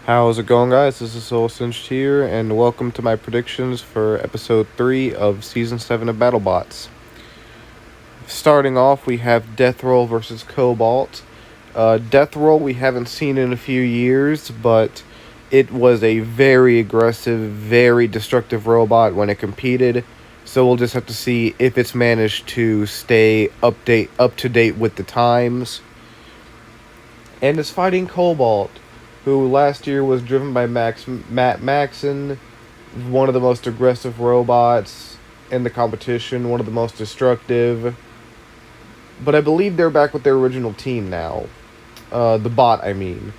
How's it going, guys? This is Soul Cinched here, and welcome to my predictions for episode 3 of season 7 of Battlebots. Starting off, we have Death Roll versus Cobalt. Death Roll we haven't seen in a few years, but it was a very aggressive, very destructive robot when it competed, so we'll just have to see if it's managed to stay up to date with the times. And it's fighting Cobalt, who last year was driven by Matt Maxon, one of the most aggressive robots in the competition, one of the most destructive. But I believe they're back with their original team now. The bot, I mean.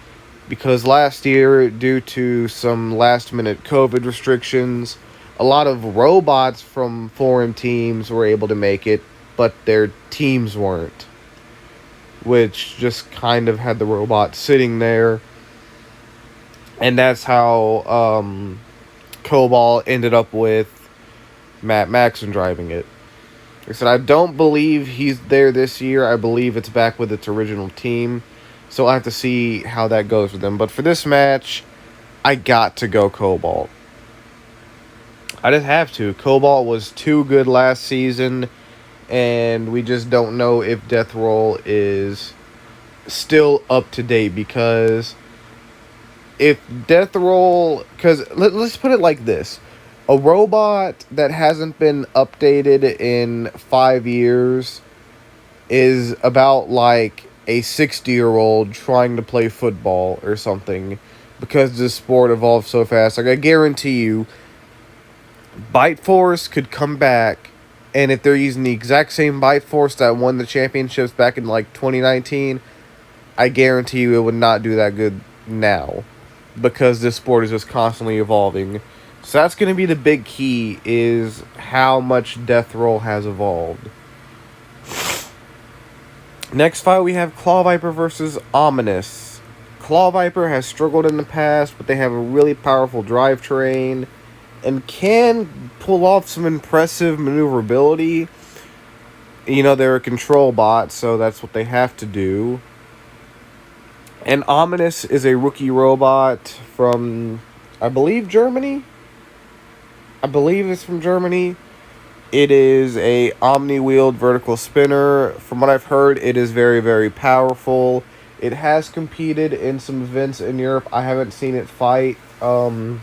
Because last year, due to some last-minute COVID restrictions, a lot of robots from foreign teams were able to make it, but their teams weren't. Which just kind of had the robot sitting there. And that's how Cobalt ended up with Matt Maxon driving it. Like I said, I don't believe he's there this year. I believe it's back with its original team. So I'll have to see how that goes with them. But for this match, I got to go Cobalt. I just have to. Cobalt was too good last season, and we just don't know if Death Roll is still up to date, because if Death Roll... Because let's put it like this. A robot that hasn't been updated in 5 years is about like a 60-year-old trying to play football or something, because this sport evolves so fast. Like, I guarantee you, Bite Force could come back, and if they're using the exact same Bite Force that won the championships back in like 2019, I guarantee you it would not do that good now, because this sport is just constantly evolving. So that's going to be the big key, is how much Death Roll has evolved. Next fight, we have Claw Viper versus Ominous. Claw Viper has struggled in the past, but they have a really powerful drivetrain and can pull off some impressive maneuverability. You know, they're a control bot, so that's what they have to do. And Ominous is a rookie robot from, I believe, Germany? I believe it's from Germany. It is a omni-wheeled vertical spinner. From what I've heard, it is very, very powerful. It has competed in some events in Europe. I haven't seen it fight. But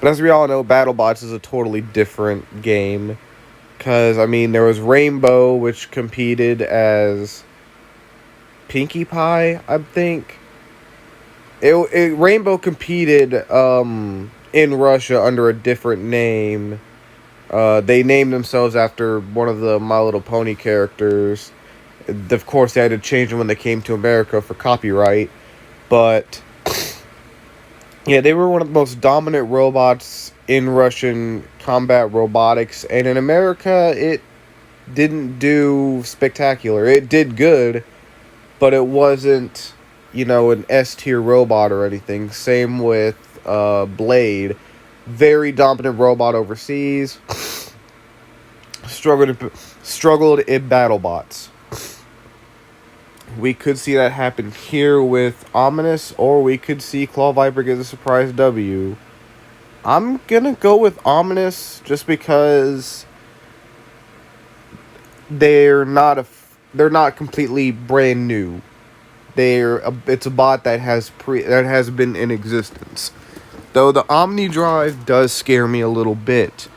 as we all know, Battlebots is a totally different game. Because, I mean, there was Rainbow, which competed as Pinkie Pie, I think. Rainbow competed in Russia under a different name. They named themselves after one of the My Little Pony characters. Of course, they had to change them when they came to America for copyright. But, yeah, they were one of the most dominant robots in Russian combat robotics. And in America, it didn't do spectacular. It did good, but it wasn't, you know, an S-tier robot or anything. Same with Blade. Very dominant robot overseas. Struggled in Battlebots. We could see that happen here with Ominous, or we could see Claw Viper get a surprise W. I'm gonna go with Ominous just because they're not completely brand new. It's a bot that has been in existence. Though the Omni Drive does scare me a little bit,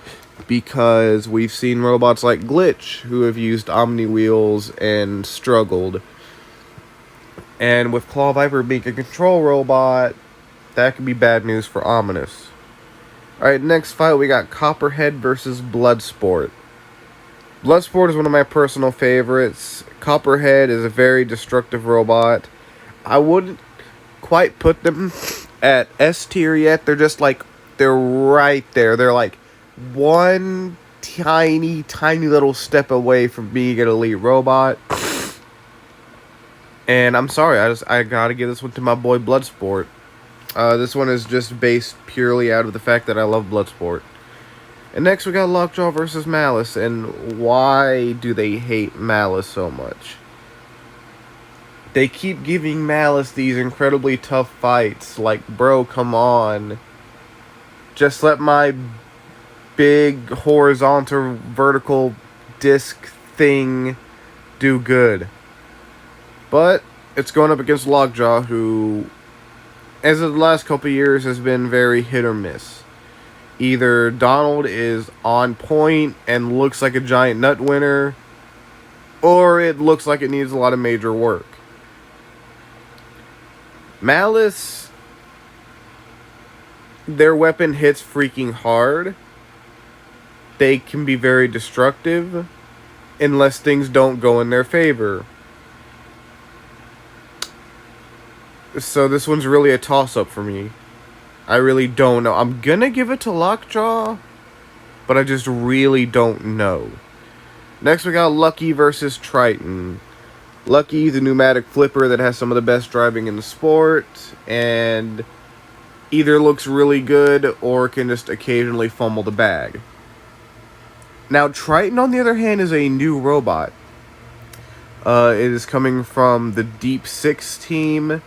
because we've seen robots like Glitch who have used Omni Wheels and struggled. And with Claw Viper being a control robot, that could be bad news for Ominous. Alright, next fight we got Copperhead versus Bloodsport. Bloodsport is one of my personal favorites. Copperhead is a very destructive robot. I wouldn't quite put them at S tier yet. They're right there. They're like one tiny little step away from being an elite robot. And I'm sorry, I gotta give this one to my boy Bloodsport. This one is just based purely out of the fact that I love Bloodsport. And next we got Lockjaw versus Malice. And why do they hate Malice so much? They keep giving Malice these incredibly tough fights. Like, bro, come on. Just let my big horizontal vertical disc thing do good. But it's going up against Lockjaw, who, as of the last couple of years, has been very hit or miss. Either Donald is on point and looks like a giant nut winner, or it looks like it needs a lot of major work. Malice, their weapon hits freaking hard. They can be very destructive unless things don't go in their favor. So this one's really a toss-up for me. I really don't know. I'm gonna give it to Lockjaw, but I just really don't know. Next we got Lucky versus Triton. Lucky, the pneumatic flipper that has some of the best driving in the sport, and either looks really good or can just occasionally fumble the bag. Now, Triton, on the other hand, is a new robot. It is coming from the Deep Six team.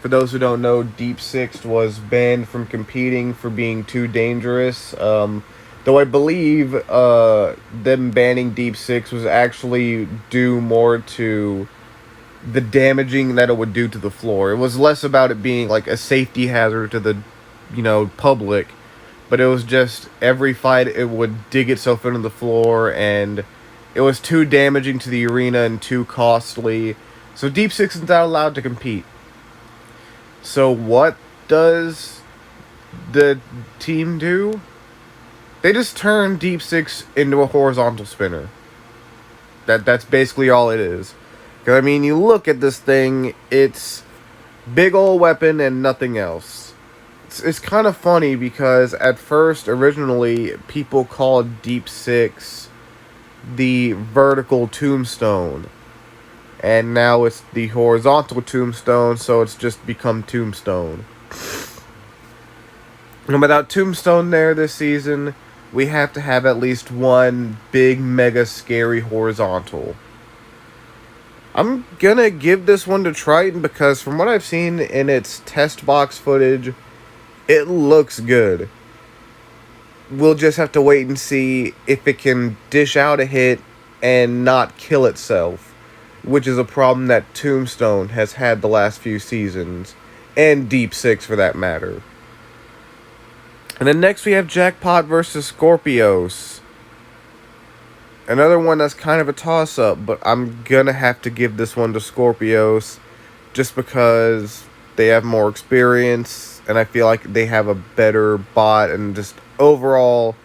For those who don't know, Deep Six was banned from competing for being too dangerous. Though I believe them banning Deep Six was actually due more to the damaging that it would do to the floor. It was less about it being like a safety hazard to the, public. But it was just every fight it would dig itself into the floor, and it was too damaging to the arena and too costly. So Deep Six is not allowed to compete. So what does the team do? They just turn Deep Six into a horizontal spinner. That's basically all it is. Because, you look at this thing, it's big ol' weapon and nothing else. It's kind of funny because at first, originally, people called Deep Six the vertical tombstone. And now it's the horizontal tombstone, so it's just become Tombstone. And without Tombstone there this season, we have to have at least one big, mega, scary horizontal. I'm gonna give this one to Triton because from what I've seen in its test box footage, it looks good. We'll just have to wait and see if it can dish out a hit and not kill itself, which is a problem that Tombstone has had the last few seasons, and Deep Six for that matter. And then next we have Jackpot versus Scorpios. Another one that's kind of a toss-up, but I'm gonna have to give this one to Scorpios just because they have more experience, and I feel like they have a better bot and just overall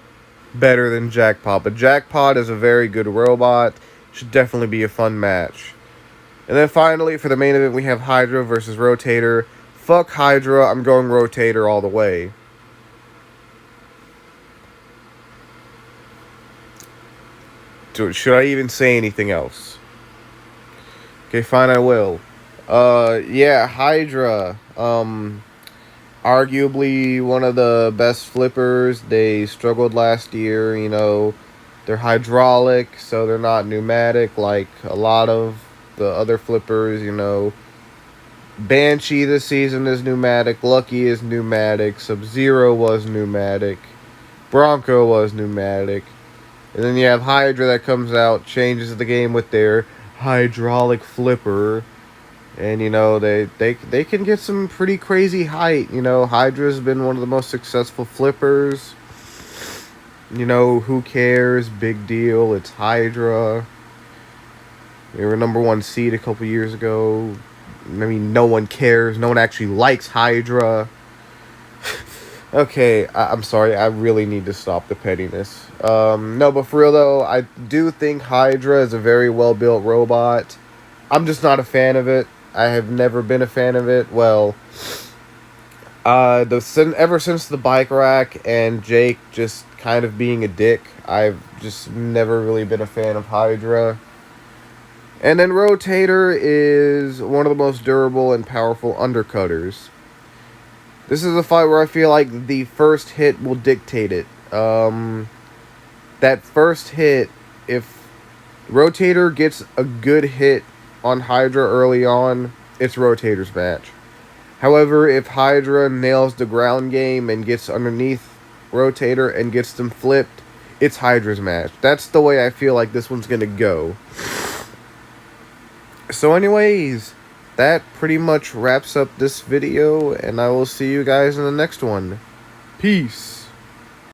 better than Jackpot. But Jackpot is a very good robot. Should definitely be a fun match. And then finally, for the main event, we have Hydra versus Rotator. Fuck Hydra, I'm going Rotator all the way. Should I even say anything else? Okay, fine, I will. Yeah, Hydra. Arguably one of the best flippers. They struggled last year, They're hydraulic, so they're not pneumatic like a lot of the other flippers, Banshee this season is pneumatic. Lucky is pneumatic. Sub-Zero was pneumatic. Bronco was pneumatic. And then you have Hydra that comes out, changes the game with their hydraulic flipper. And, they can get some pretty crazy height. Hydra's been one of the most successful flippers. Who cares? Big deal. It's Hydra. They were number one seed a couple years ago. No one cares. No one actually likes Hydra. Okay, I'm sorry. I really need to stop the pettiness. No, but for real though, I do think Hydra is a very well-built robot. I'm just not a fan of it. I have never been a fan of it. Well, ever since the bike rack and Jake just kind of being a dick, I've just never really been a fan of Hydra. And then Rotator is one of the most durable and powerful undercutters. This is a fight where I feel like the first hit will dictate it. That first hit, if Rotator gets a good hit on Hydra early on, it's Rotator's match. However, if Hydra nails the ground game and gets underneath Rotator and gets them flipped, it's Hydra's match. That's the way I feel like this one's going to go. So anyways, that pretty much wraps up this video, and I will see you guys in the next one. Peace.